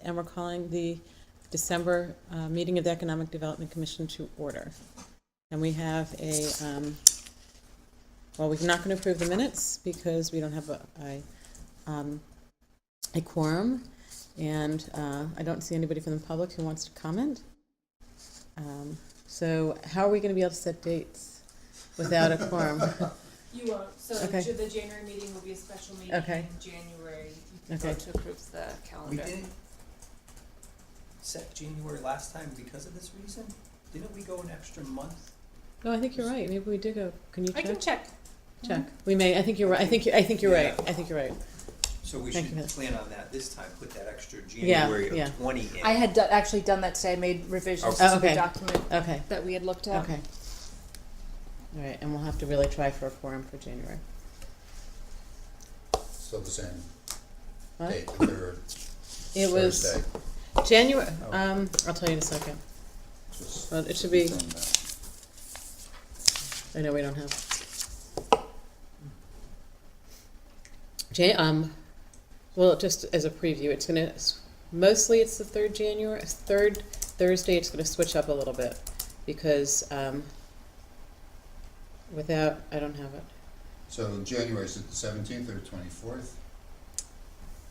and we're calling the December meeting of the Economic Development Commission to order. And we have well, we're not going to approve the minutes because we don't have a quorum, and I don't see anybody from the public who wants to comment. So how are we going to be able to set dates without a quorum? You won't. So Okay. the January meeting will be a special meeting. Okay. In January, you can Okay. vote to approve the We calendar. didn't set January last time because of this reason? Didn't we go an extra month? No, I think you're right. Maybe we did go. Can you I check? can check. Check. We may. I think you're right. I think you're right. I think you're right. So we Thank should you. plan on that this time, put that extra Yeah, January yeah. of 20 in. I had actually done that today. I made revisions Okay. to Okay. the document Okay. that we had looked at. Okay. All right, and we'll have to really try for a quorum for January. Still the same What? date, the third It was Thursday. January. Oh. I'll tell you in a second. Just Well, it should be. confirm that. I know we don't have. Well, just as a preview, it's gonna mostly it's the third Thursday. It's gonna switch up a little bit because without I don't have it. So January, is it the 17th or 24th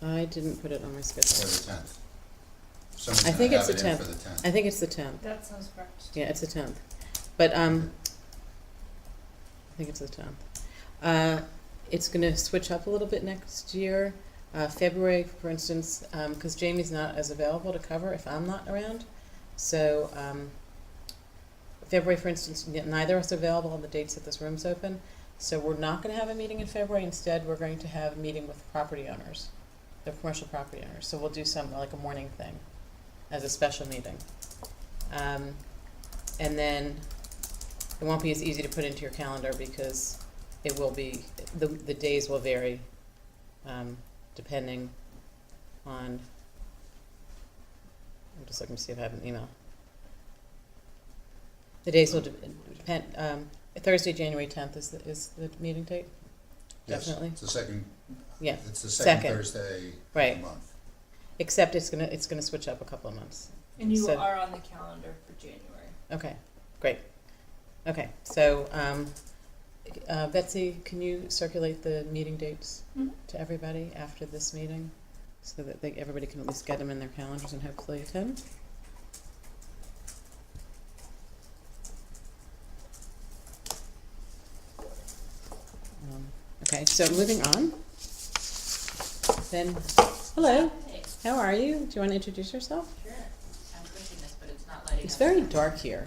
I didn't put it on my or schedule. the 10th? Someone's I gonna think it's have the it in 10th. for the 10th. I think it's the 10th. That sounds correct. Yeah, it's the 10th. But I think it's the 10th. It's going to switch up a little bit next year. February, for instance, because Jamie's not as available to cover if I'm not around. So February, for instance, neither of us are available on the dates that this room's open. So we're not going to have a meeting in February. Instead, we're going to have a meeting with property owners, the commercial property owners. So we'll do something like a morning thing as a special meeting. And then it won't be as easy to put into your calendar because it will be, the days will vary depending on, I'm just looking to see if I have an email. The days will depend, Thursday, January 10th is the meeting date? Yes, Definitely. it's the second, Yeah, it's the second Second. Thursday of Right. the month. except it's gonna switch up a couple of months. And you So- are on the calendar for January. Okay, great. Okay, so Betsy, can you circulate the meeting dates Mhm. to everybody after this meeting so that everybody can at least get them in their calendars and hopefully attend? Okay, so moving on. Then, hello, Hey, how are you? Do you want to introduce yourself? sure. I'm pushing this, but it's not lighting It's up. very dark here.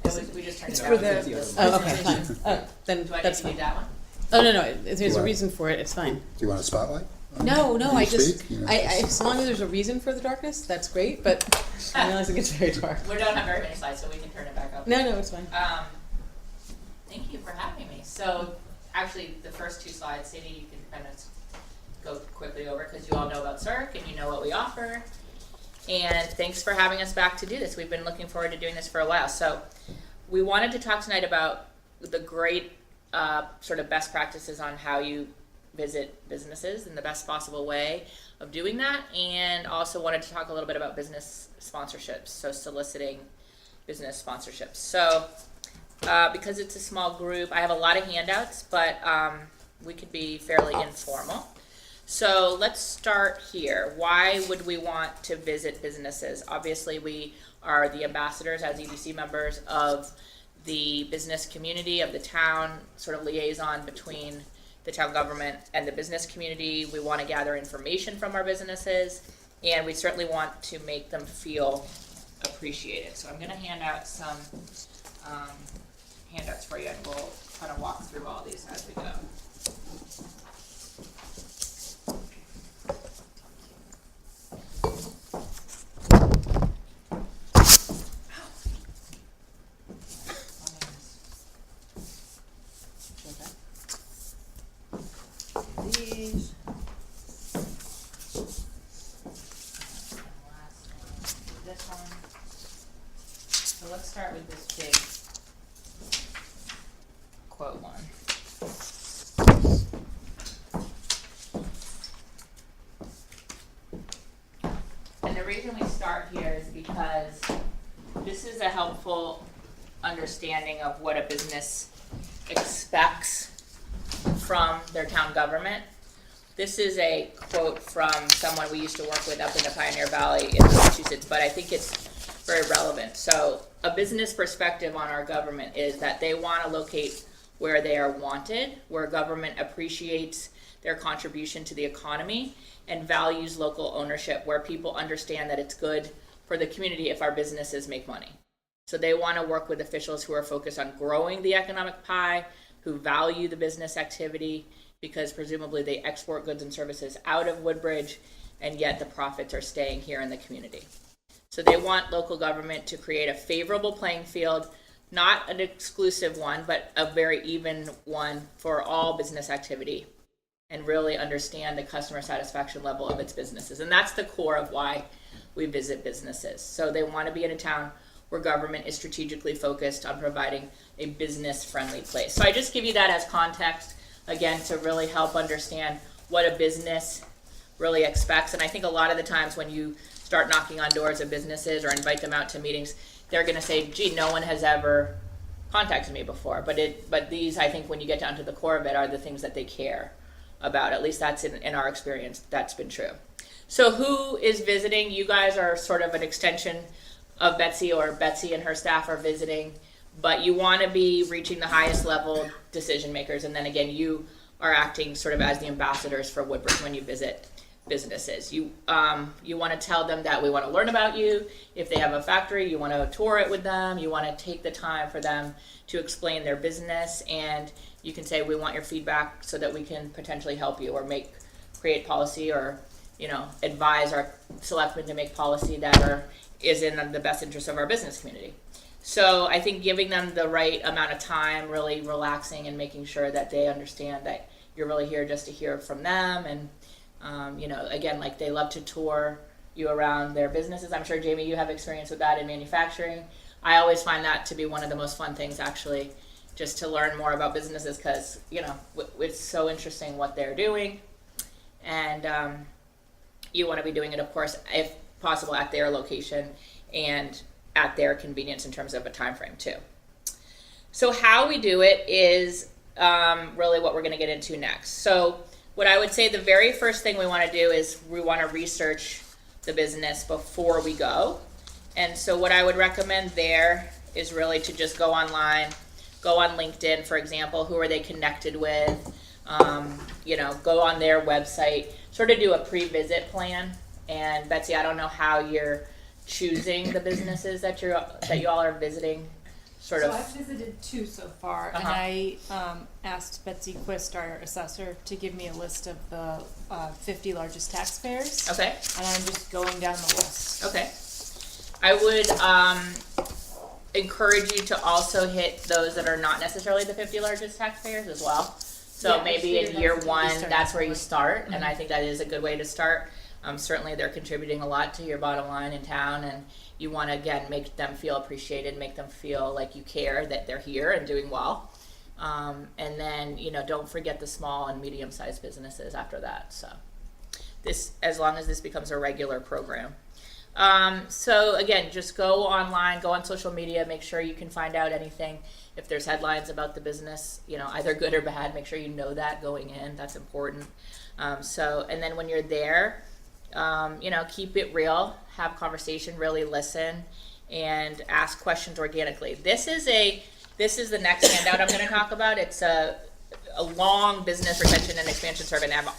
We just turned It's it for down. the- Oh, okay, fine. Oh, then Do I need that's to do fine. that one? Oh, no, there's a want- reason for it, it's fine. Do you want a spotlight? No, When I you just, speak, you know, as long as there's a reason for the darkness, that's great, but I'm realizing it's very dark. We don't have very many slides, so we can turn it back up. No, it's fine. Thank you for having me. So, actually, the first two slides, Sadie, you can kind of go quickly over because you all know about CERC and you know what we offer. And thanks for having us back to do this. We've been looking forward to doing this for a while. So, we wanted to talk tonight about the great sort of best practices on how you visit businesses in the best possible way of doing that, and also wanted to talk a little bit about business sponsorships, so soliciting business sponsorships. So because it's a small group, I have a lot of handouts, but we could be fairly informal. So let's start here. Why would we want to visit businesses? Obviously, we are the ambassadors as EDC members of the business community of the town, sort of liaison between the town government and the business community. We want to gather information from our businesses, and we certainly want to make them feel appreciated. So I'm going to hand out some handouts for you, and we'll kind of walk through all these as we go. These. This one. So let's start with this big quote one. And the reason start here is because this is a helpful understanding of what a business expects from their town government. This is a quote from someone we used to work with up in the Pioneer Valley in Massachusetts, but I think it's very relevant. So a business perspective on our government is that they want to locate where they are wanted, where government appreciates their contribution to the economy and values local ownership, where people understand that it's good for the community if our businesses make money. So they want to work with officials who are focused on growing the economic pie, who value the business activity, because presumably they export goods and services out of Woodbridge, and yet the profits are staying here in the community. So they want local government to create a favorable playing field, not an exclusive one, but a very even one for all business activity, and really understand the customer satisfaction level of its businesses. And that's the core of why we visit businesses. So they want to be in a town where government is strategically focused on providing a business-friendly place. So I just give you that as context, again, to really help understand what a business really expects. And I think a lot of the times when you start knocking on doors of businesses or invite them out to meetings, they're going to say, gee, no one has ever contacted me before. But these, I think, when you get down to the core of it, are the things that they care about. At least that's in our experience, that's been true. So who is visiting? You guys are sort of an extension of Betsy, or Betsy and her staff are visiting, but you want to be reaching the highest level decision makers. And then again, you are acting sort of as the ambassadors for Woodbridge when you visit businesses. You want to tell them that we want to learn about you. If they have a factory, you want to tour it with them. You want to take the time for them to explain their business, and you can say, we want your feedback so that we can potentially help you or create policy, or advise our selectmen to make policy that is in the best interest of our business community. So I think giving them the right amount of time, really relaxing and making sure that they understand that you're really here just to hear from them. And again, like, they love to tour you around their businesses. I'm sure, Jamie, you have experience with that in manufacturing. I always find that to be one of the most fun things, actually, just to learn more about businesses, because it's so interesting what they're doing. And you want to be doing it, of course, if possible, at their location and at their convenience in terms of a time frame too. So how we do it is really what we're going to get into next. So what I would say, the very first thing we want to do is we want to research the business before we go. And so what I would recommend there is really to just go online, go on LinkedIn, for example. Who are they connected with? Go on their website, sort of do a pre-visit plan. And Betsy, I don't know how you're choosing the businesses that you all are visiting. So I've visited 2 so far, and Uh-huh. I asked Betsy Quist, our assessor, to give me a list of the 50 largest taxpayers. Okay. And I'm just going down the list. Okay. I would encourage you to also hit those that are not necessarily the 50 largest taxpayers as well. So Yeah, maybe I in figured year that's where you one, start that's where you somewhere. start, and Mhm. I think that is a good way to start. Certainly they're contributing a lot to your bottom line in town, and you want to, again, make them feel appreciated, make them feel like you care, that they're here and doing well. And then, don't forget the small and medium-sized businesses after that. So as long as this becomes a regular program. So again, just go online, go on social media, make sure you can find out anything. If there's headlines about the business, either good or bad, make sure you know that going in. That's important. And then when you're there, keep it real, have conversation, really listen, and ask questions organically. This is the next handout I'm going to talk about. It's a long business retention and expansion survey, and I've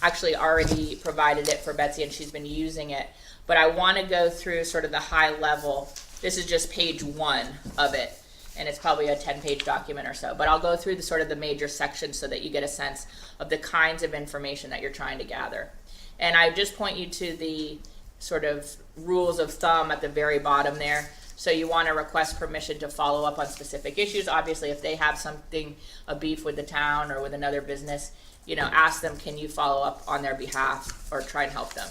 actually already provided it for Betsy, and she's been using it. But I want to go through sort of the high level. This is just page 1 of it, and it's probably a 10-page document or so. But I'll go through the major sections so that you get a sense of the kinds of information that you're trying to gather. And I just point you to the sort of rules of thumb at the very bottom there. So you want to request permission to follow up on specific issues. Obviously, if they have a beef with the town or with another business, ask them, can you follow up on their behalf or try and help them?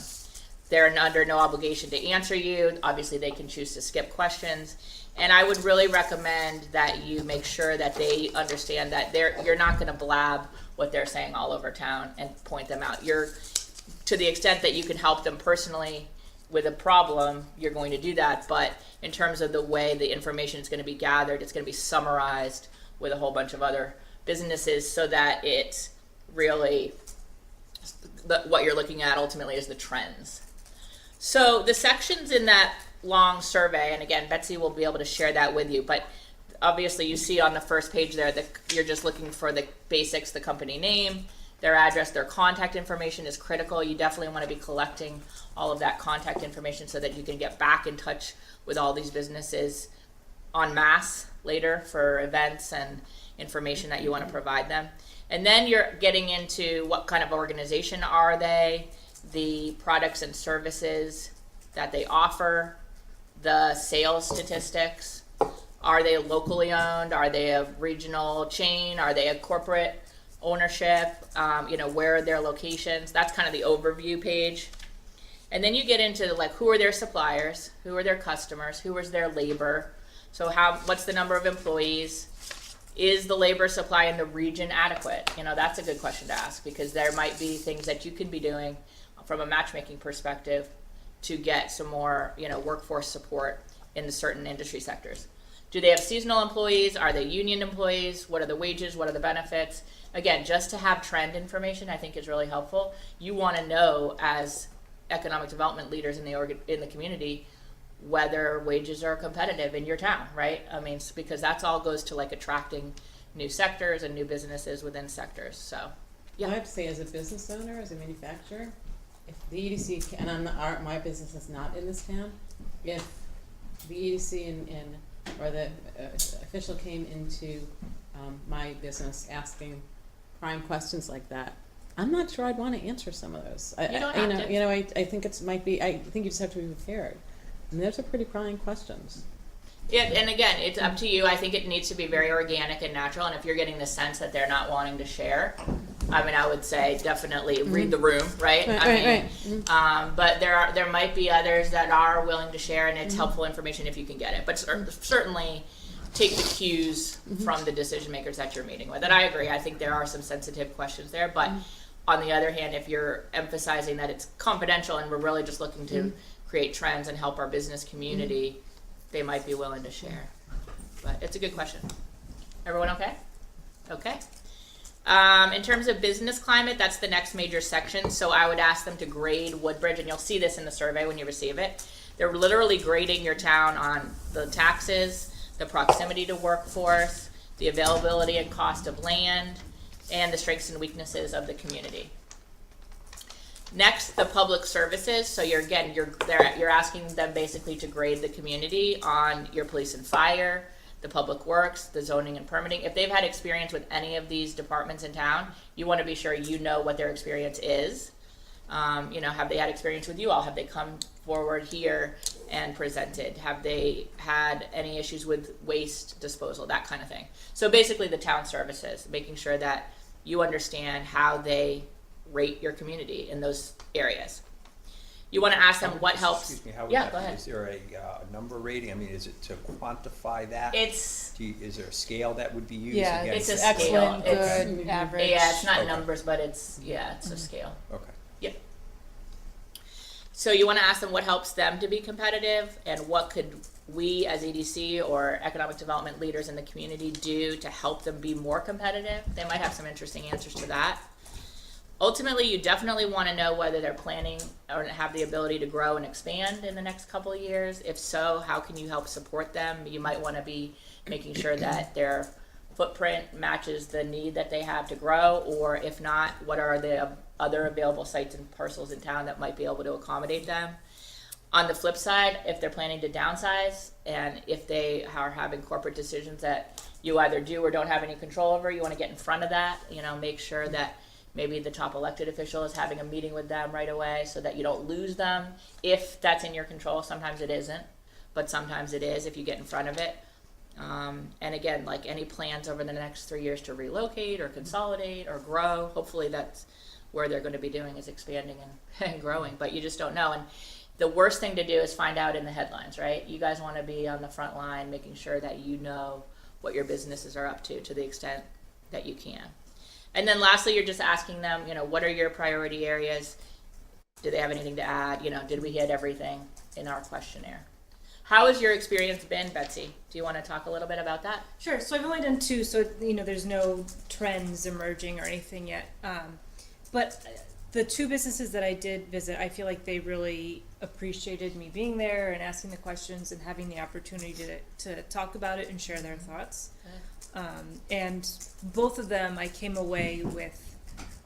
They're under no obligation to answer you. Obviously, they can choose to skip questions. And I would really recommend that you make sure that they understand that you're not going to blab what they're saying all over town and point them out. To the extent that you can help them personally, with a problem, you're going to do that. But in terms of the way the information is going to be gathered, it's going to be summarized with a whole bunch of other businesses so that it really, what you're looking at ultimately is the trends. So the sections in that long survey, and again, Betsy will be able to share that with you, but obviously you see on the first page there that you're just looking for the basics, the company name, their address, their contact information is critical. You definitely want to be collecting all of that contact information so that you can get back in touch with all these businesses en masse later for events and information that you want to provide them. And then you're getting into what kind of organization are they, the products and services that they offer, the sales statistics. Are they locally owned? Are they a regional chain? Are they a corporate ownership? Where are their locations? That's kind of the overview page. And then you get into like, who are their suppliers? Who are their customers? Who is their labor? So what's the number of employees? Is the labor supply in the region adequate? That's a good question to ask, because there might be things that you can be doing from a matchmaking perspective to get some more, workforce support in the certain industry sectors. Do they have seasonal employees? Are they union employees? What are the wages? What are the benefits? Again, just to have trend information, I think is really helpful. You want to know, as economic development leaders in the community, whether wages are competitive in your town, right? I mean, because that's all goes to like attracting new sectors and new businesses within sectors. So, yeah. I have to say, as a business owner, as a manufacturer, if the EDC, and my business is not in this town, if the EDC or the official came into my business asking prime questions like that, I'm not sure I'd want to answer some of those. You don't have to. I think I think you just have to be prepared. And those are pretty prying questions. Yeah, and again, it's up to you. I think it needs to be very organic and natural. And if you're getting the sense that they're not wanting to share, I would say definitely read the room, right? Right. But there might be others that are willing to share, and it's helpful information if you can get it. But certainly take the cues from the decision makers that you're meeting with. And I agree. I think there are some sensitive questions there. But on the other hand, if you're emphasizing that it's confidential and we're really just looking to create trends and help our business community, they might be willing to share. But it's a good question. Everyone okay? Okay. In terms of business climate, that's the next major section. So I would ask them to grade Woodbridge, and you'll see this in the survey when you receive it. They're literally grading your town on the taxes, the proximity to workforce, the availability and cost of land, and the strengths and weaknesses of the community. Next, the public services. So you're asking them basically to grade the community on your police and fire, the public works, the zoning and permitting. If they've had experience with any of these departments in town, you want to be sure you know what their experience is. Have they had experience with you all? Have they come forward here and presented? Have they had any issues with waste disposal, that kind of thing? So basically the town services, making sure that you understand how they rate your community in those areas. You want to ask them what helps. Excuse me, how would Yeah, that go be? ahead. Is there a number rating? I mean, is it to quantify that? It's Is there a scale that would be used? Yeah, against it's a that? scale. excellent, It's- good, average. yeah, it's not Okay. numbers, but it's a scale. Okay. Yep. So you want to ask them what helps them to be competitive, and what could we as EDC or economic development leaders in the community do to help them be more competitive. They might have some interesting answers to that. Ultimately, you definitely want to know whether they're planning or have the ability to grow and expand in the next couple of years. If so, how can you help support them? You might want to be making sure that their footprint matches the need that they have to grow, or if not, what are the other available sites and parcels in town that might be able to accommodate them. On the flip side, if they're planning to downsize, and if they are having corporate decisions that you either do or don't have any control over, you want to get in front of that. Make sure that maybe the top elected official is having a meeting with them right away so that you don't lose them. If that's in your control, sometimes it isn't, but sometimes it is if you get in front of it. And again, like any plans over the next 3 years to relocate or consolidate or grow, hopefully that's where they're going to be doing, is expanding and growing, but you just don't know. And the worst thing to do is find out in the headlines, right? You guys want to be on the front line, making sure that you know what your businesses are up to the extent that you can. And then lastly, you're just asking them, what are your priority areas? Do they have anything to add? Did we hit everything in our questionnaire? How has your experience been, Betsy? Do you want to talk a little bit about that? Sure. So I've only done 2, so there's no trends emerging or anything yet. But the 2 businesses that I did visit, I feel like they really appreciated me being there and asking the questions and having the opportunity to talk about it and share their thoughts. And both of them, I came away with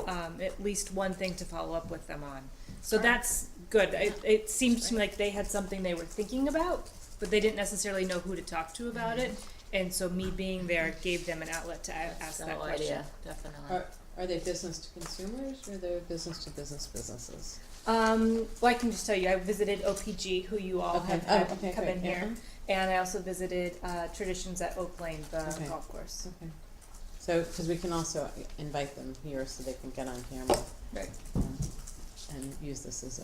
at least one thing to follow up with them on. So that's good. It seemed to me like they had something they were thinking about, but they didn't necessarily know who to talk to about it. And so me being there gave them an outlet to ask that question. Idea, definitely. Are they business to consumers or they're business to businesses? Well, I can just tell you, I visited OPG, who you all have had come great, in here, and I also visited Traditions at Oak Lane, the Okay. golf course. Okay. So, because we can also invite them here so they can get on camera. Right. And use this as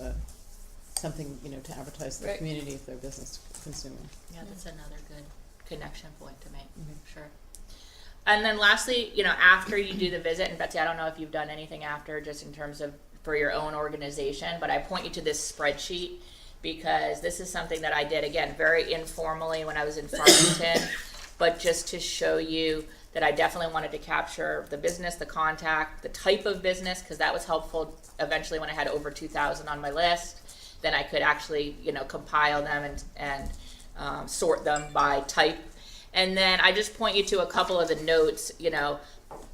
something, to advertise to the Right. community if they're business to consumer. Yeah, that's another good connection point to make. Mhm. Sure. And then lastly, after you do the visit, and Betsy, I don't know if you've done anything after, just in terms of for your own organization, but I point you to this spreadsheet because this is something that I did, again, very informally when I was in Farmington, but just to show you that I definitely wanted to capture the business, the contact, the type of business, because that was helpful eventually when I had over 2,000 on my list. Then I could actually, compile them and sort them by type. And then I just point you to a couple of the notes,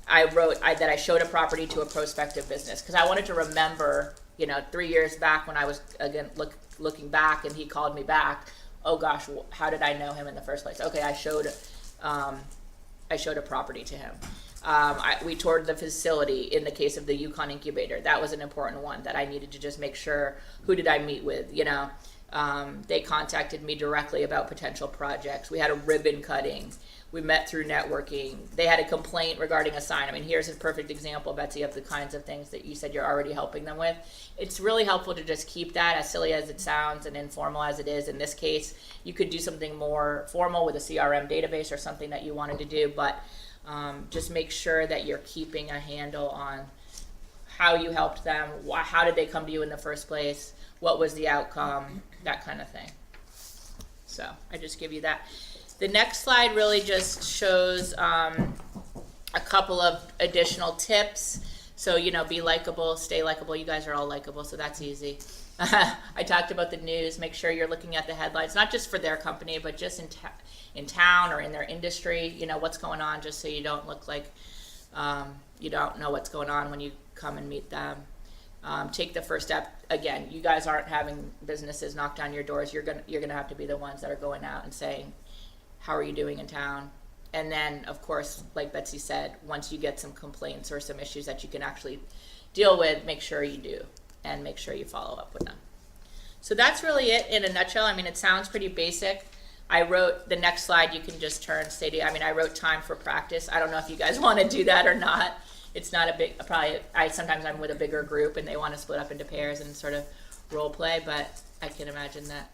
I wrote that I showed a property to a prospective business because I wanted to remember, 3 years back when I was again looking back and he called me back. Oh gosh, how did I know him in the first place? Okay, I showed a property to him. We toured the facility in the case of the Yukon incubator. That was an important one that I needed to just make sure, who did I meet with, They contacted me directly about potential projects. We had a ribbon cutting. We met through networking. They had a complaint regarding a sign. I mean, here's a perfect example, Betsy, of the kinds of things that you said you're already helping them with. It's really helpful to just keep that, as silly as it sounds and informal as it is. In this case, you could do something more formal with a CRM database or something that you wanted to do, but just make sure that you're keeping a handle on how you helped them, how did they come to you in the first place, what was the outcome, that kind of thing. So I just give you that. The next slide really just shows a couple of additional tips. So, be likable, stay likable. You guys are all likable, so that's easy. I talked about the news. Make sure you're looking at the headlines, not just for their company, but just in town or in their industry, what's going on, just so you don't look like you don't know what's going on when you come and meet them. Take the first step. Again, you guys aren't having businesses knock down your doors. You're gonna have to be the ones that are going out and saying, how are you doing in town? And then, of course, like Betsy said, once you get some complaints or some issues that you can actually deal with, make sure you do and make sure you follow up with them. So that's really it in a nutshell. I mean, it sounds pretty basic. I wrote the next slide. You can just turn, Sadie. I mean, I wrote time for practice. I don't know if you guys want to do that or not. It's not a big, probably, sometimes I'm with a bigger group and they want to split up into pairs and sort of role play, but I can imagine that.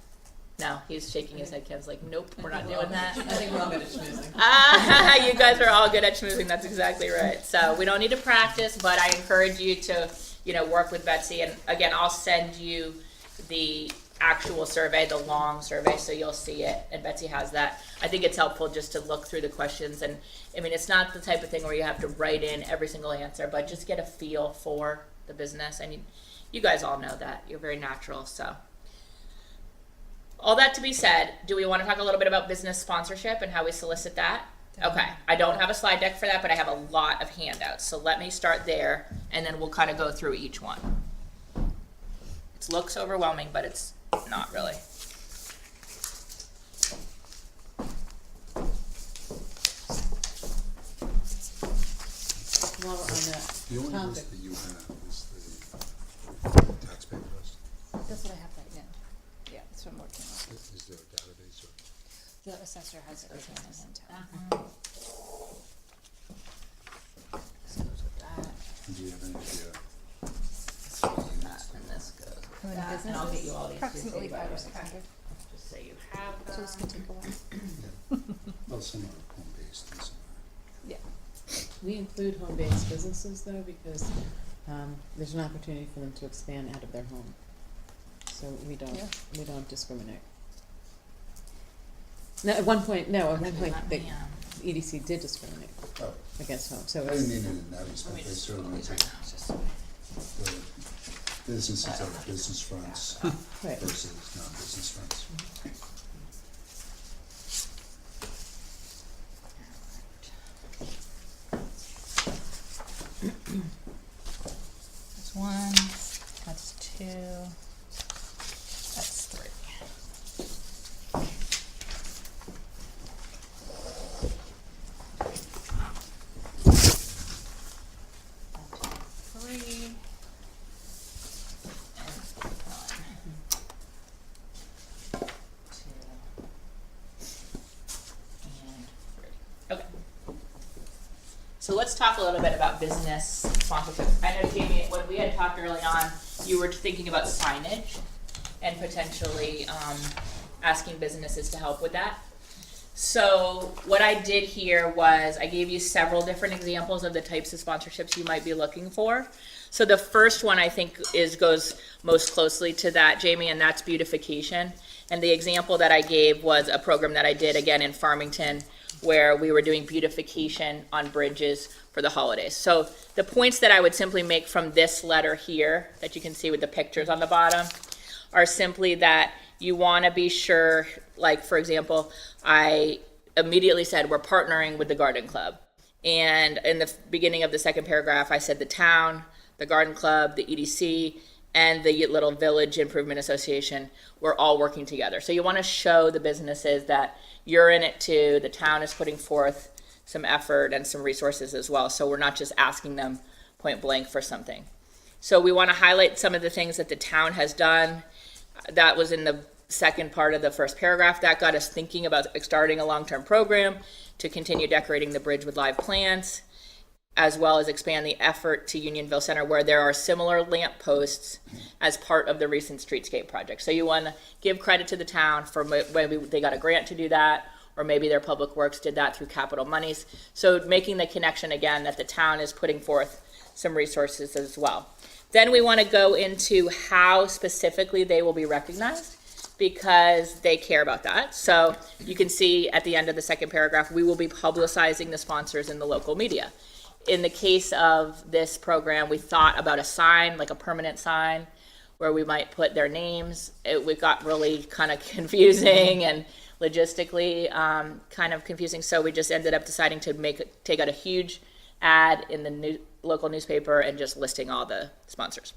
No, he's shaking his head. Ken's like, nope, we're not doing that. I think we're all good at schmoozing. You guys are all good at schmoozing. That's exactly right. So we don't need to practice, but I encourage you to, work with Betsy. And again, I'll send you the actual survey, the long survey, so you'll see it. And Betsy has that. I think it's helpful just to look through the questions. And I mean, it's not the type of thing where you have to write in every single answer, but just get a feel for the business. And you guys all know that. You're very natural, so. All that to be said, do we want to talk a little bit about business sponsorship and how we solicit that? Okay, I don't have a slide deck for that, but I have a lot of handouts. So let me start there, and then we'll kind of go through each one. It looks overwhelming, but it's not really. While we're on that The only topic, list that you have is the taxpayer list. That's what I have right now. Yeah, that's what I'm working on. Is there a database or? The assessor has it in town. This goes with that, Do you have any idea? that, and this goes with How many that. And I'll get you all these. Approximately too, 500 or so you 600. just so you have them. So this can take a while. Well, some are home-based and some Yeah. we include home-based businesses though, because there's an opportunity for them to expand out of their home. so we Yeah. don't discriminate. No, at one point, the EDC did discriminate Oh, against homes, so I it's. didn't mean it in that respect, they certainly take the businesses that are business fronts Right. versus non-business fronts. That's one, that's two, that's three. Three. And one. Two. And three. Okay. So let's talk a little bit about business sponsorship. I know, Jamie, when we had talked early on, you were thinking about signage and potentially asking businesses to help with that. So what I did here was I gave you several different examples of the types of sponsorships you might be looking for. So the first one I think goes most closely to that, Jamie, and that's beautification. And the example that I gave was a program that I did again in Farmington where we were doing beautification on bridges for the holidays. So the points that I would simply make from this letter here that you can see with the pictures on the bottom are simply that you want to be sure, like for example, I immediately said we're partnering with the Garden Club. And in the beginning of the second paragraph, I said the town, the Garden Club, the EDC, and the Little Village Improvement Association, we're all working together. So you want to show the businesses that you're in it too, the town is putting forth some effort and some resources as well. So we're not just asking them point blank for something. So we want to highlight some of the things that the town has done. That was in the second part of the first paragraph. That got us thinking about starting a long-term program to continue decorating the bridge with live plants, as well as expand the effort to Unionville Center where there are similar lamp posts as part of the recent streetscape project. So you want to give credit to the town for maybe they got a grant to do that, or maybe their public works did that through capital monies. So making the connection again that the town is putting forth some resources as well. Then we want to go into how specifically they will be recognized, because they care about that. So you can see at the end of the second paragraph, we will be publicizing the sponsors in the local media. In the case of this program, we thought about a sign, like a permanent sign, where we might put their names. We got really kind of confusing and logistically kind of confusing. So we just ended up deciding to take out a huge ad in the local newspaper and just listing all the sponsors.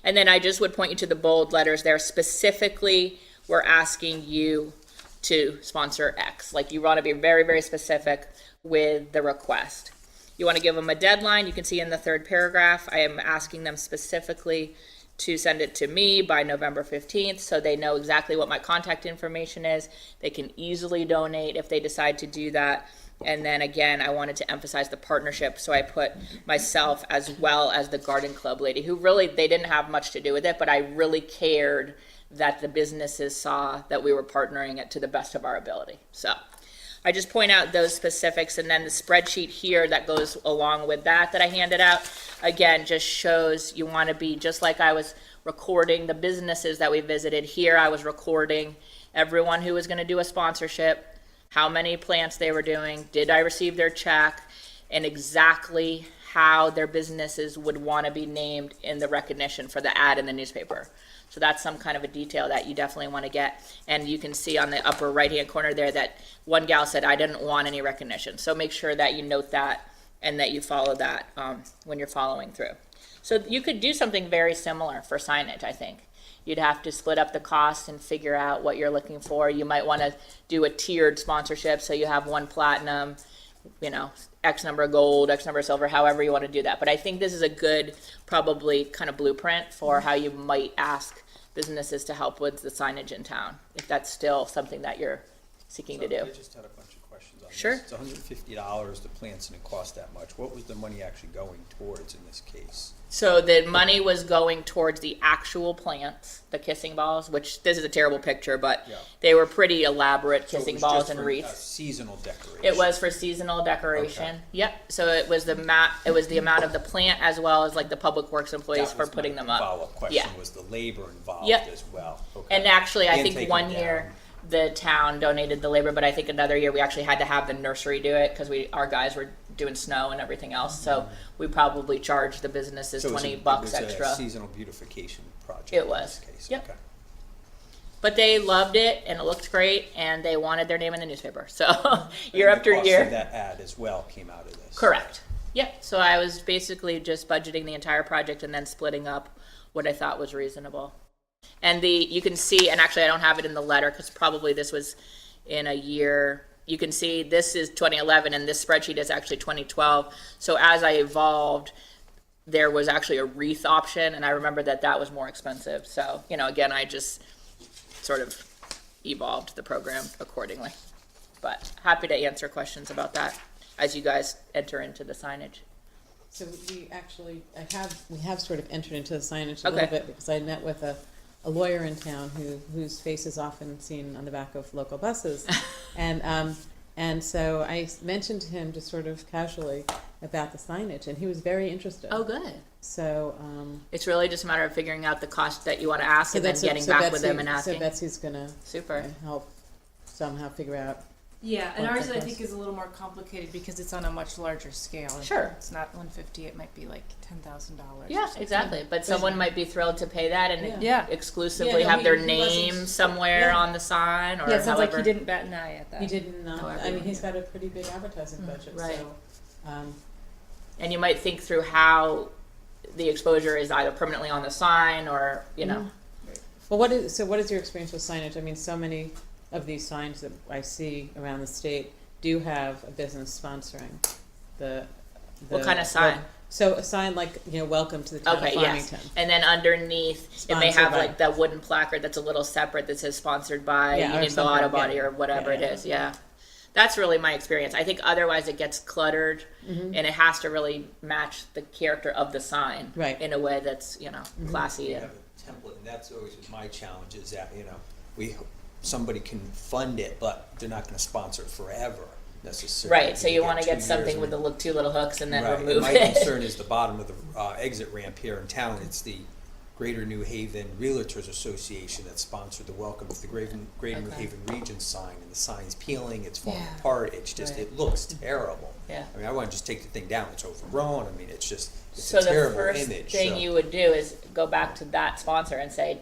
And then I just would point you to the bold letters there. Specifically, we're asking you to sponsor X. Like you want to be very, very specific with the request. You want to give them a deadline. You can see in the third paragraph, I am asking them specifically to send it to me by November 15th so they know exactly what my contact information is. They can easily donate if they decide to do that. And then again, I wanted to emphasize the partnership, so I put myself as well as the Garden Club lady, who really, they didn't have much to do with it, but I really cared that the businesses saw that we were partnering it to the best of our ability. So I just point out those specifics, and then the spreadsheet here that goes along with that I handed out, again, just shows you want to be, just like I was recording the businesses that we visited here, I was recording everyone who was going to do a sponsorship, how many plants they were doing, did I receive their check, and exactly how their businesses would want to be named in the recognition for the ad in the newspaper. So that's some kind of a detail that you definitely want to get. And you can see on the upper right-hand corner there that one gal said, I didn't want any recognition. So make sure that you note that and that you follow that when you're following through. So you could do something very similar for signage, I think. You'd have to split up the cost and figure out what you're looking for. You might want to do a tiered sponsorship, so you have one platinum, X number of gold, X number of silver, however you want to do that. But I think this is a good, probably kind of blueprint for how you might ask businesses to help with the signage in town, if that's still something that you're seeking to do. I just had a bunch of questions on Sure. It's $150 to plants and it costs that much. What was the money actually going towards in this case? So the money was going towards the actual plants, the kissing balls, which this is a terrible picture, but Yeah. they were pretty elaborate So it kissing was balls just and for, wreaths. seasonal decoration. It was for seasonal decoration. Okay. Yep. So it was the amount of the plant as well as like the public works employees That for was putting my them up. Follow-up question Yeah. was the labor involved Yep. as well. Okay. And actually, I And think taking one it year down. the town donated the labor, but I think another year we actually had to have the nursery do it because our guys were doing snow and everything else. So we probably charged the businesses So it was $20 it was extra. a seasonal beautification project. It in was. this case. Yep. Okay. But they loved it and it looked great and they wanted their name in the newspaper. So year And after the cost year. of that ad as well came out of this. Correct. Yep. So I was basically just budgeting the entire project and then splitting up what I thought was reasonable. And you can see, and actually I don't have it in the letter because probably this was in a year. You can see this is 2011 and this spreadsheet is actually 2012. So as I evolved, there was actually a wreath option and I remember that was more expensive. So, again, I just sort of evolved the program accordingly. But happy to answer questions about that as you guys enter into the signage. So we have sort of entered into the signage a Okay. little bit because I met with a lawyer in town whose face is often seen on the back of local buses. And so I mentioned to him just sort of casually about the signage and he was very interested. Oh, good. So, It's really just a matter of figuring out the cost that you want to ask and then getting so back with Betsy- them and So asking. Betsy's gonna Super. help somehow figure out. Yeah, and What ours that I think costs. is a little more complicated because it's on a much larger scale. Sure. It's not 150, it might be like $10,000. Yeah, exactly. But someone might be thrilled to pay that and Yeah. exclusively Yeah, no, have their he name wasn't- somewhere yeah. on the sign or Yeah, it sounds like however. he didn't bat an eye at that. He didn't, However, I mean, he's got a pretty big advertising budget, Right. so, And you might think through how the exposure is either permanently on the sign or, well, what is your experience with signage? I mean, so many of these signs that I see around the state do have a business sponsoring the What kind of sign? So a sign like, welcome to the town Okay, of yes. Farmington. And then underneath, it may Sponsored have by- like that wooden placard that's a little separate that says sponsored by Yeah, or Unionville something, Auto Body yeah. or whatever Yeah, it yeah. is, yeah. That's really my experience. I think otherwise it gets cluttered Mm-hmm. and it has to really match the character of the sign. Right. In a way that's, classy We and have a template, and that's always my challenge is that, somebody can fund it, but they're not gonna sponsor it forever necessarily. right. So you want to get 2 something years with the two little hooks and then Right, and remove my it. concern is the bottom of the exit ramp here in town. It's the Greater New Haven Realtors Association that sponsored the Welcome to the Greater New Okay. Haven Region sign, and the sign's peeling, it's falling Yeah. apart, it's just, Right. it looks terrible. Yeah. I mean, I wanna just take the thing down, it's overgrown, I mean, it's So a the terrible first image, thing so. you would do is go back to that sponsor and say,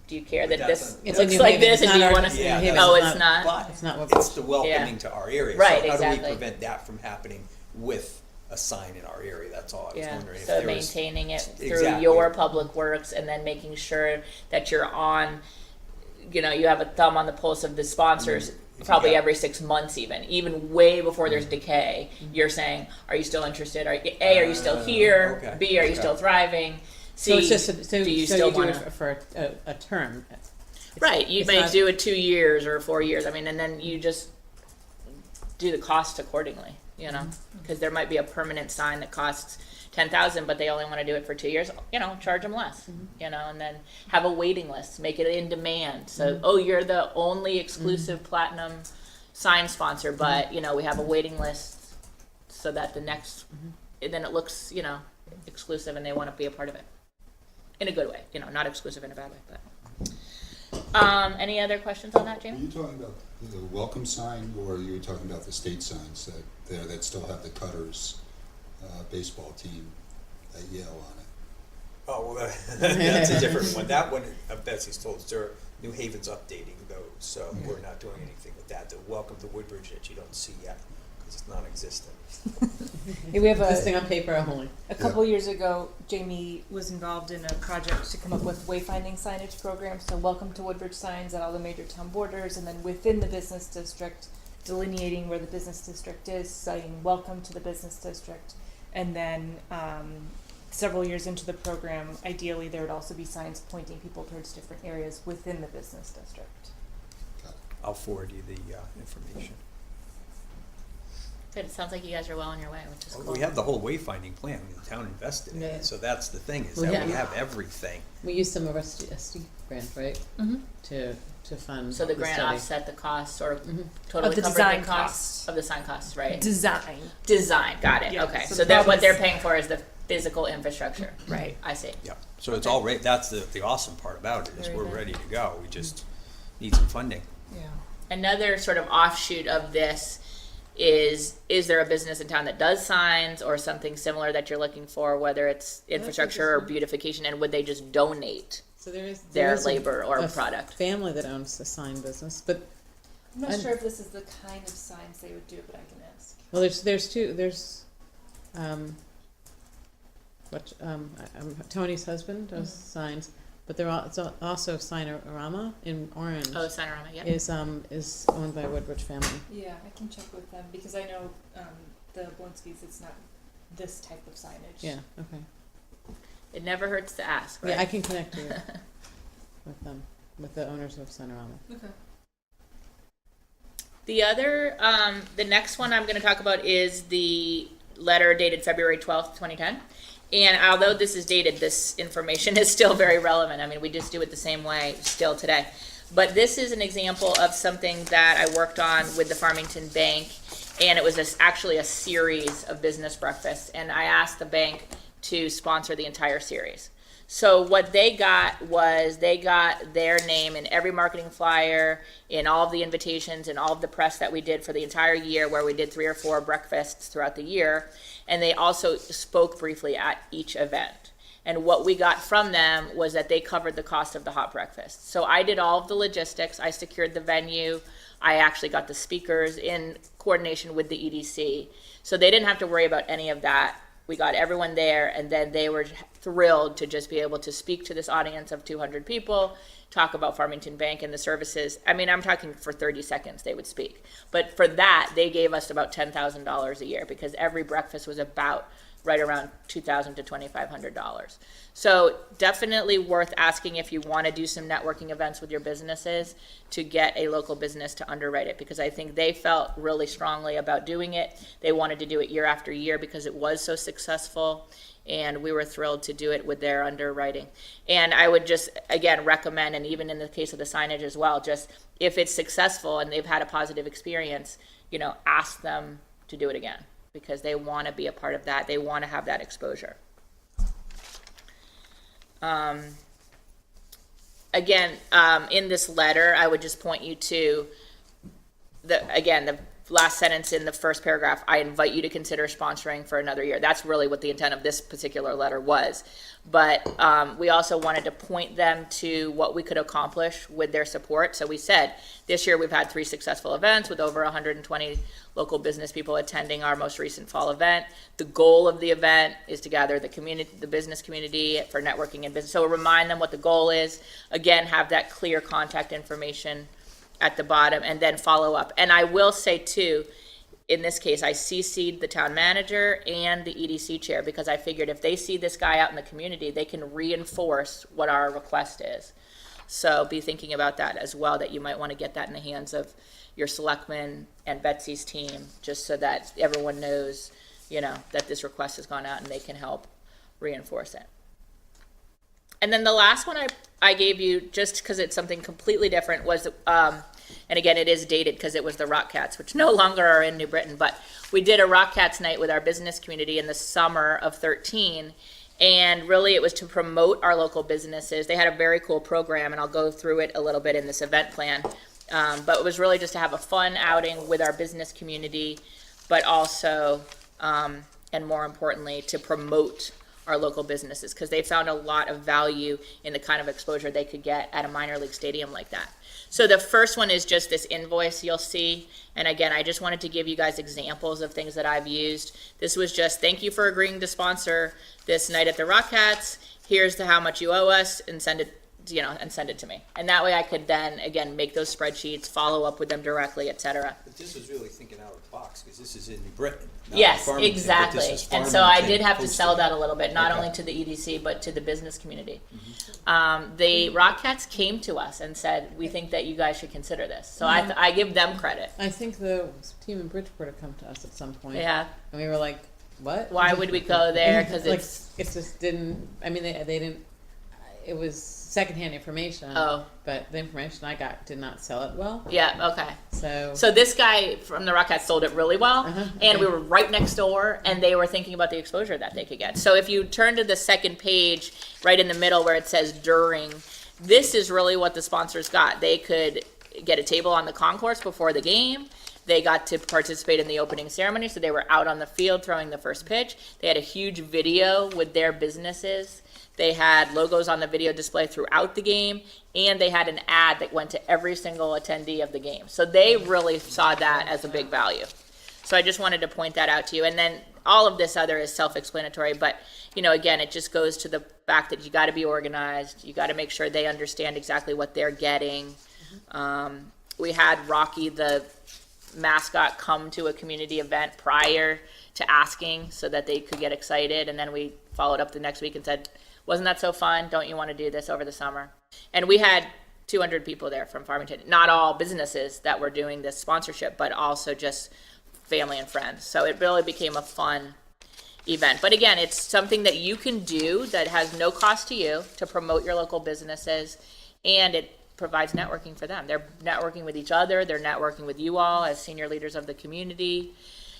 "Do you care But that that's this not- It's a looks New like Haven, this, it's and do not you our- want to?" Yeah, New Haven, Oh, it's it's not. But It's not what. it's the welcoming to our area. Right, So how do exactly. we prevent that from happening with a sign in our area? That's all I was Yeah, wondering. If so there was, maintaining it through Exactly. your public works and then making sure that you're on, you have a thumb on the pulse of the sponsors you probably got- every 6 months even way before there's decay. You're saying, are you still interested? Are you still here? okay, B, are you okay. still thriving? C, So it's just, do you so still you do want it to? for a term. Right, you it's may not- do it 2 years or 4 years. I mean, and then you just do the cost accordingly, because there might be a permanent sign that costs 10,000, but they only want to do it for 2 years. Charge them less, and then have a waiting list, make it in demand. So, oh, you're the only exclusive platinum sign sponsor, but we have a waiting list so that the next, and then it looks, exclusive, and they want to be a part of it in a good way. Not exclusive in a bad way, but. Any other questions on that, Are Jamie? you talking about the welcome sign, or are you talking about the state signs that still have the Cutters baseball team at Yale on it? Oh, well, that's a different one. That one, Betsy's told us, New Haven's updating those, so we're not doing anything with that. The Welcome to Woodbridge that you don't see yet, because it's non-existent. Yeah, we have Existing on paper only. a couple years ago, Jamie was involved in a project to come up with wayfinding signage programs. So welcome to Woodbridge signs at all the major town borders, and then within the business district, delineating where the business district is, saying welcome to the business district. And then several years into the program, ideally there would also be signs pointing people towards different areas within the business district. I'll forward you the information. Good, it sounds like you guys are well on your way, which is Well, cool. we have the whole wayfinding plan, the town invested in Yeah. it, so that's the thing, is Well, that we yeah. have everything. We used some of our SD grant, right, Mhm. to fund So the grant study. offset the cost, or Mhm. totally Of the covered design the costs. cost of the sign costs, right? Design. Design, got it, Yeah, okay, so so the then what problem they're is- paying for is the physical infrastructure, Right. I see. Yeah, so it's Okay. all right, that's the awesome part about it, is Very we're good. ready to go, we just need some funding. Yeah. Another sort of offshoot of this is there a business in town that does signs or something similar that you're looking for, whether it's infrastructure or interesting. beautification, and would they just donate So there is their a- labor or a product? family that owns a sign business, but I'm not I'm- sure if this is the kind of signs they would do, but I can ask. well, there's Tony's husband does signs, but it's also Signorama in Orange Oh, Signorama, yeah. is owned by Woodbridge family. Yeah, I can check with them because I know the Blinsky's. It's not this type of signage. Yeah, okay. It never hurts to ask, right? Yeah, I can connect you with them, with the owners of Signorama. Okay. The other, the next one I'm going to talk about is the letter dated February 12th, 2010. And although this is dated, this information is still very relevant. I mean, we just do it the same way still today. But this is an example of something that I worked on with the Farmington Bank, and it was actually a series of business breakfasts. And I asked the bank to sponsor the entire series. So what they got was they got their name in every marketing flyer, in all of the invitations, and all of the press that we did for the entire year, where we did 3 or 4 breakfasts throughout the year. And they also spoke briefly at each event. And what we got from them was that they covered the cost of the hot breakfast. So I did all of the logistics. I secured the venue. I actually got the speakers in coordination with the EDC. So they didn't have to worry about any of that. We got everyone there, and then they were thrilled to just be able to speak to this audience of 200 people, talk about Farmington Bank and the services. I mean, I'm talking for 30 seconds they would speak. But for that, they gave us about $10,000 a year, because every breakfast was about right around $2,000 to $2,500. So definitely worth asking if you want to do some networking events with your businesses, to get a local business to underwrite it, because I think they felt really strongly about doing it. They wanted to do it year after year because it was so successful, and we were thrilled to do it with their underwriting. And I would just, again, recommend, and even in the case of the signage as well, just if it's successful and they've had a positive experience, ask them to do it again, because they want to be a part of that. They want to have that exposure. Again, in this letter, I would just point you to the last sentence in the first paragraph. I invite you to consider sponsoring for another year. That's really what the intent of this particular letter was. But we also wanted to point them to what we could accomplish with their support. So we said, this year we've had 3 successful events with over 120 local business people attending our most recent fall event. The goal of the event is to gather the community, the business community, for networking and business. So remind them what the goal is. Again, have that clear contact information at the bottom, and then follow up. And I will say too, in this case, I CC'd the town manager and the EDC chair, because I figured if they see this guy out in the community, they can reinforce what our request is. So be thinking about that as well, that you might want to get that in the hands of your selectmen and Betsy's team, just so that everyone knows, that this request has gone out and they can help reinforce it. And then the last one I gave you, just because it's something completely different, was, and again, it is dated because it was the Rock Cats, which no longer are in New Britain, but we did a Rock Cats night with our business community in the summer of 13. And really it was to promote our local businesses. They had a very cool program, and I'll go through it a little bit in this event plan. But it was really just to have a fun outing with our business community, but also, and more importantly, to promote our local businesses, because they found a lot of value in the kind of exposure they could get at a minor league stadium like that. So the first one is just this invoice you'll see. And again, I just wanted to give you guys examples of things that I've used. This was just, thank you for agreeing to sponsor this night at the Rock Cats. Here's how much you owe us, and send it you know, and send it to me. And that way I could then, again, make those spreadsheets, follow up with them directly, et cetera. But this was really thinking out of the box, because this is in New Britain, not in Yes, Farmington, but exactly. this is And so I Farmington did have to sell posting. that a little bit, not Okay. only to the EDC, but to the business community. The Rockettes came to us and said, we think that you guys should consider this. So I give them credit. I think the team in Bridgeport had come to us at some point. Yeah. And we were like, what? Why would we go there? Because Like, it's, it just didn't, I mean, they didn't, it was secondhand information. oh, But the information I got did not sell it well. yeah, okay. So, So this guy from the Rockettes sold it really well, and we were right next door, and they were thinking about the exposure that they could get. So if you turn to the second page, right in the middle where it says during, this is really what the sponsors got. They could get a table on the concourse before the game. They got to participate in the opening ceremony, so they were out on the field throwing the first pitch. They had a huge video with their businesses. They had logos on the video display throughout the game, and they had an ad that went to every single attendee of the game. So they really saw that as a big value. So I just wanted to point that out to you. And then all of this other is self-explanatory, but, you know, again, it just goes to the fact that you got to be organized. You got to make sure they understand exactly what they're getting. We had Rocky, the mascot, come to a community event prior to asking so that they could get excited, and then we followed up the next week and said, wasn't that so fun? Don't you want to do this over the summer? And we had 200 people there from Farmington, not all businesses that were doing this sponsorship, but also just family and friends. So it really became a fun event. But again, it's something that you can do that has no cost to you to promote your local businesses, and it provides networking for them. They're networking with each other, they're networking with you all as senior leaders of the community.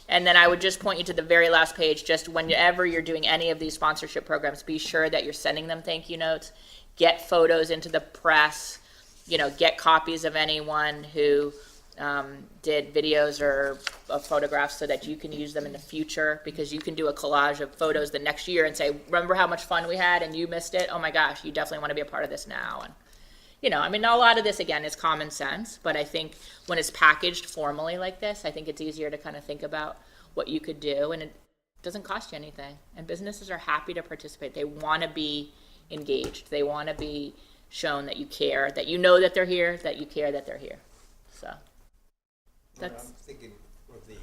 And then I would just point you to the very last page, just whenever you're doing any of these sponsorship programs, be sure that you're sending them thank you notes, get photos into the press, you know, get copies of anyone who did videos or photographs so that you can use them in the future, because you can do a collage of photos the next year and say, remember how much fun we had and you missed it? Oh my gosh, you definitely want to be a part of this now. And you know, I mean, a lot of this, again, is common sense, but I think when it's packaged formally like this, I think it's easier to kind of think about what you could do, and it doesn't cost you anything. And businesses are happy to participate. They want to be engaged. They want to be shown that you care, that you know that they're here, that you care that they're here. So that's... I'm thinking of the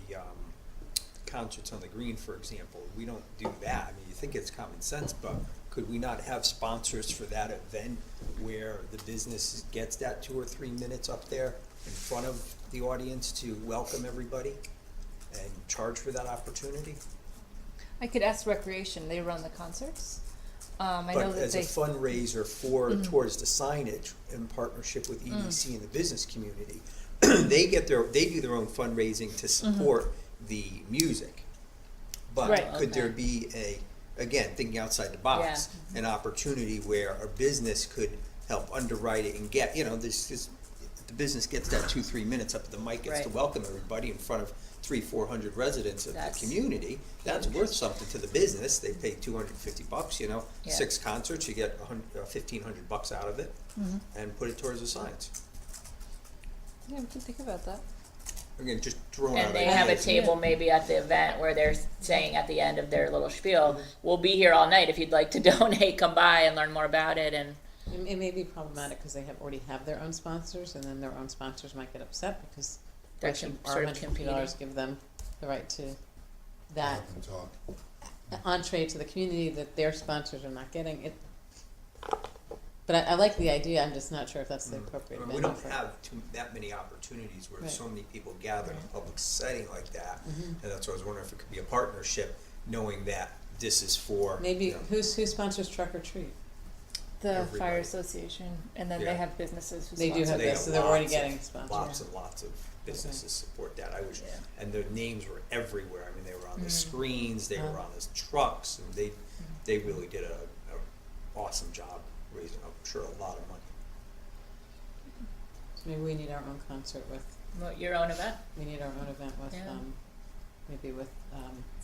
concerts on the green, for example. We don't do that. I mean, you think it's common sense, but could we not have sponsors for that event where the business gets that 2 or 3 minutes up there in front of the audience to welcome everybody and charge for that opportunity? I could ask Recreation, they run the concerts. I know But that as a they, fundraiser for, towards the signage in partnership with EDC and the business community, they do their own fundraising to support the music. But Right. could there be again, thinking outside the box, Yeah. an opportunity where a business could help underwrite it and get, you know, this the business gets that 2-3 minutes up at the mic, gets to Right. welcome everybody in front of 300-400 residents of That's the community. That's worth something to the business. They pay $250, you know, Yeah. 6 concerts, you get $1,500 out of it, and put it towards the signs. yeah, we can think about that. Again, just throwing out And they have a ideas. table maybe at the event where they're saying at the end of their little spiel, we'll be here all night if you'd like to donate, come by and learn more about it. And it may be problematic because they already have their own sponsors, and then their own sponsors might get upset because They're our sort of $150 give them the right to that Walk and talk. entree to the community that their sponsors are not getting. It, but I like the idea. I'm just not sure if that's the appropriate I mean, venue we don't for it. have that many opportunities where Right. so many people gather in a public setting like that, Mhm. and that's why I was wondering if it could be a partnership, knowing that this is for, Maybe you know, who sponsors Truck or Treat? The Everybody. Fire Association, and then Yeah. they have businesses who They do sponsor have They this, have so they're already lots getting of- sponsored. lots and lots of businesses support that. I wish, Yeah. and their names were everywhere. I mean, they were on the Mm. screens, they were on the trucks, and they really did a awesome job raising, I'm sure, a lot of money. So maybe we need our own concert with. your own event. We need our own event with, Yeah. maybe with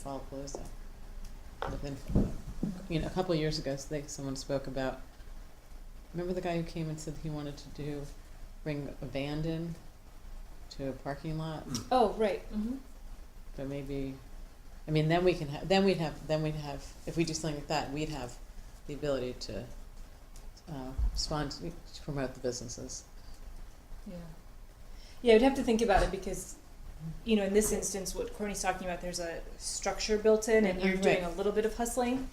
Fallapalooza. Within, a couple of years ago, someone spoke about. Remember the guy who came and said he wanted to bring a band in to a parking lot, Oh, right, but maybe, I mean, then we can have. Then we'd have. If we do something like that, we'd have the ability to to promote the businesses. Yeah. Yeah, I'd have to think about it because, you know, in this instance, what Courtney's talking about, there's a structure built in and you're doing a little bit of hustling.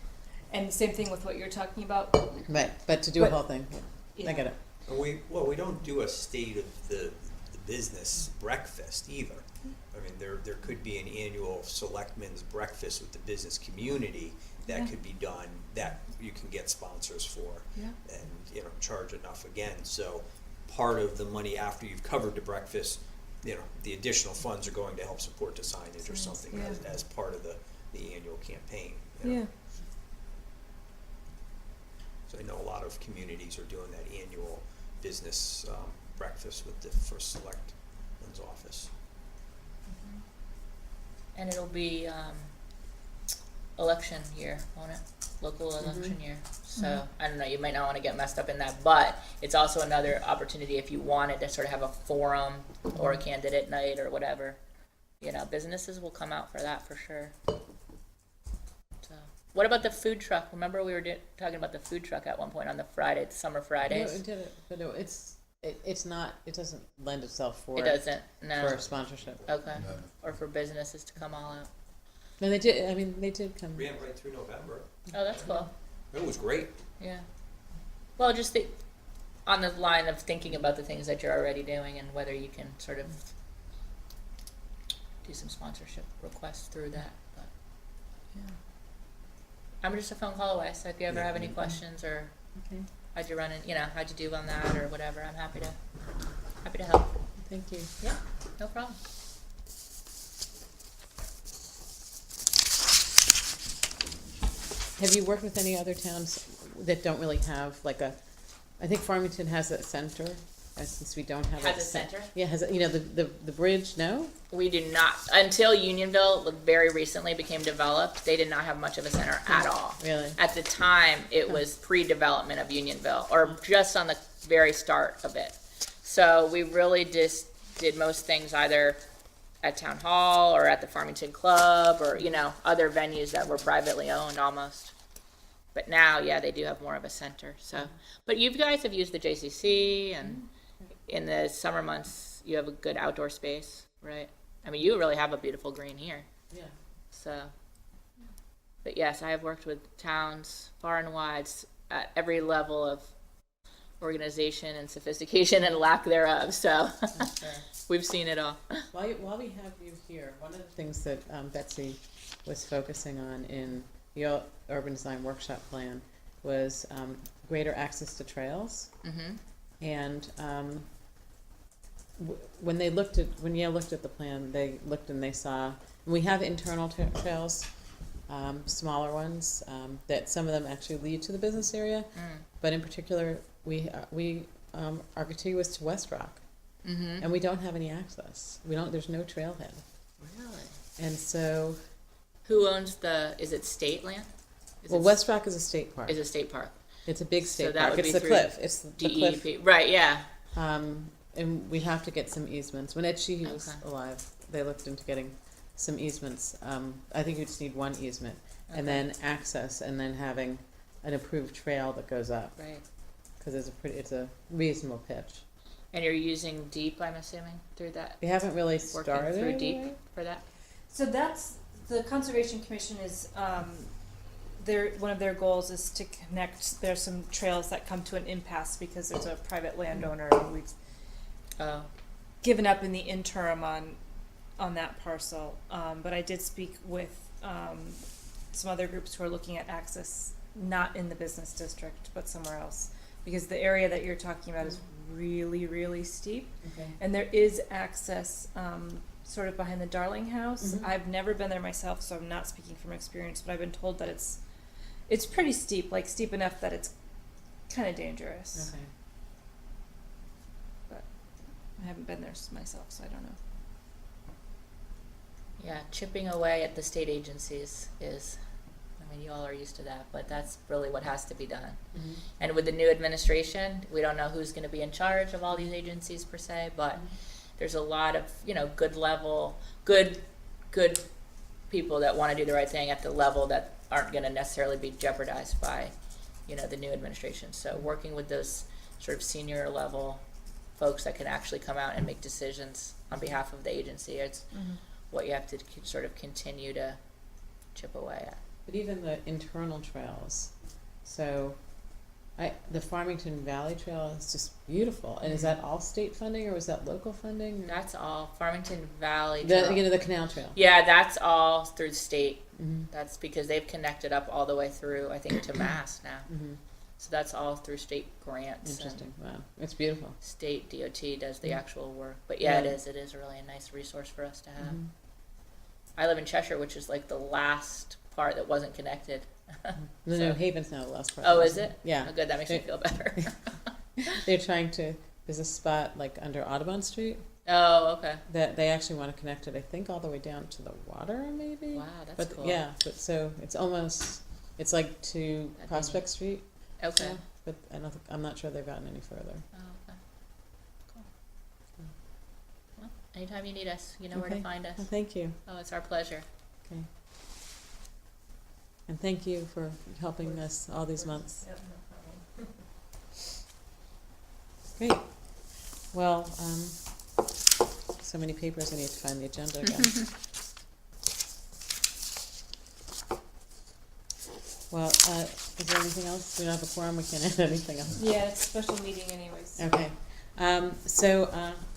And the same thing with what you're talking about. Right, but to do a But- whole thing, Yeah. I get it. And we don't do a state of the business breakfast either. I mean, there could be an annual selectmen's breakfast with the business community that Yeah. could be done, that you can get sponsors for. Yeah. And, you know, charge enough again, so part of the money after you've covered the breakfast, you know, the additional funds are going to help support the signage or something Yeah. as part of the annual campaign, you know. Yeah. So I know a lot of communities are doing that annual business breakfast with the first selectman's office. And it'll be election year, won't it? Local election year. So I don't know, you might not want to get messed up in that, but it's also another opportunity if you wanted to sort of have a forum or a candidate night or whatever. You know, businesses will come out for that for sure. So, what about the food truck? Remember we were talking about the food truck at one point on the Friday, the summer No, Fridays. it did it, but no, it's not. It doesn't lend itself for It doesn't. No. for sponsorship. Okay. No. Or for businesses to come all out. No, they did. I mean, they did come. Ran right through November. Oh, that's cool. It was great. Yeah. Well, just on the line of thinking about the things that you're already doing and whether you can sort of do some sponsorship requests through that. But yeah, I'm just a phone call away. So if you ever have any questions or Okay, how'd you run it, how'd you do on that or whatever, I'm happy to help. thank you. Yeah, no problem. Have you worked with any other towns that don't really have like a? I think Farmington has a center, since we don't have Has a center? Yeah, has a, the bridge? No. We do not until Unionville very recently became developed. They did not have much of a center at all. Really? At the time, it was pre-development of Unionville, or just on the very start of it. So we really just did most things either at town hall or at the Farmington Club or other venues that were privately owned almost. But now, yeah, they do have more of a center. So, but you guys have used the JCC, and in the summer months, you have a good outdoor space, right? I mean, you really have a beautiful green here. Yeah. So, but yes, I have worked with towns far and wide at every level of organization and sophistication and lack thereof. So we've seen it all. While we have you here, one of the things that Betsy was focusing on in the urban design workshop plan was greater access to trails. Mm-hmm. And when Yale looked at the plan, they looked and they saw we have internal trails, smaller ones that some of them actually lead to the business area, but in particular we are contiguous to West Rock, and we don't have any access. There's no trailhead, Really? and so Who owns is it state land? West Rock is a state park. Is a state park. It's a big So state that park. would It's be the through cliff. It's the cliff. DEP. Right, yeah. And we have to get some easements. When Ed Sheehy was Okay. alive, they looked into getting some easements. I think you just need one easement, and Okay. then access, and then having an approved trail that goes up, Right. because it's a reasonable pitch. And you're using DEEP, I'm assuming, through that? We haven't really Working started through DEEP for that? So that's the Conservation Commission is one of their goals is to connect. There's some trails that come to an impasse because there's a private landowner, and we've Oh. given up in the interim on that parcel. But I did speak with some other groups who are looking at access, not in the business district, but somewhere else, because the area that you're talking about is really, really steep. Okay. And there is access sort of behind the Darling House. Mhm. I've never been there myself, so I'm not speaking from experience, but I've been told that it's pretty steep, like steep enough that it's kind of dangerous. Okay. But I haven't been there myself, so I don't know. Yeah, chipping away at the state agencies you all are used to that, but that's really what has to be done. Mhm. And with the new administration, we don't know who's going to be in charge of all these agencies per se, but there's a lot of, good people that want to do the right thing at the level that aren't going to necessarily be jeopardized by, you know, the new administration. So working with those sort of senior level folks that can actually come out and make decisions on behalf of the agency, it's what you have to sort of continue to chip away at. But even the internal trails, so the Farmington Valley Trail is just beautiful. And is that all state funding or was that local funding? Or? That's all Farmington Valley. The, Trail. you know, the canal trail. Yeah, that's all through the state. Mm-hmm. That's because they've connected up all the way through, I think, to Mass now. Mm-hmm. So that's all through state grants. Interesting. Wow, it's beautiful. State DOT does the Mhm. actual work. But yeah, Yeah. it is really a nice resource for us to have. Mm-hmm. I live in Cheshire, which is like the last part that wasn't connected. No, So- Haven's now the last part. Oh, is it? Yeah. Oh, good. That makes me feel better. They're trying to. There's a spot like under Audubon Street Oh, okay. that they actually want to connect it. I think all the way down to the water, maybe. Wow, that's But cool. yeah, but so it's almost. It's like to That'd be Prospect neat. Street. Okay. Yeah, but I'm not sure they've gotten any further. Oh, okay. Cool. Well, anytime you need us, you know where to Okay. find us. Well, thank you. Oh, it's our pleasure. Okay. And thank you for helping us all these months. Great. Well, so many papers, I need to find the agenda again. Well, is there anything else? We don't have a quorum, we can't add anything else. Yeah, it's a special meeting anyways. Okay,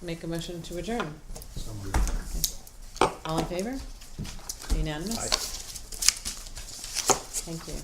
make a motion to adjourn. So moved. All in favor? Unanimous? Aye. Thank you.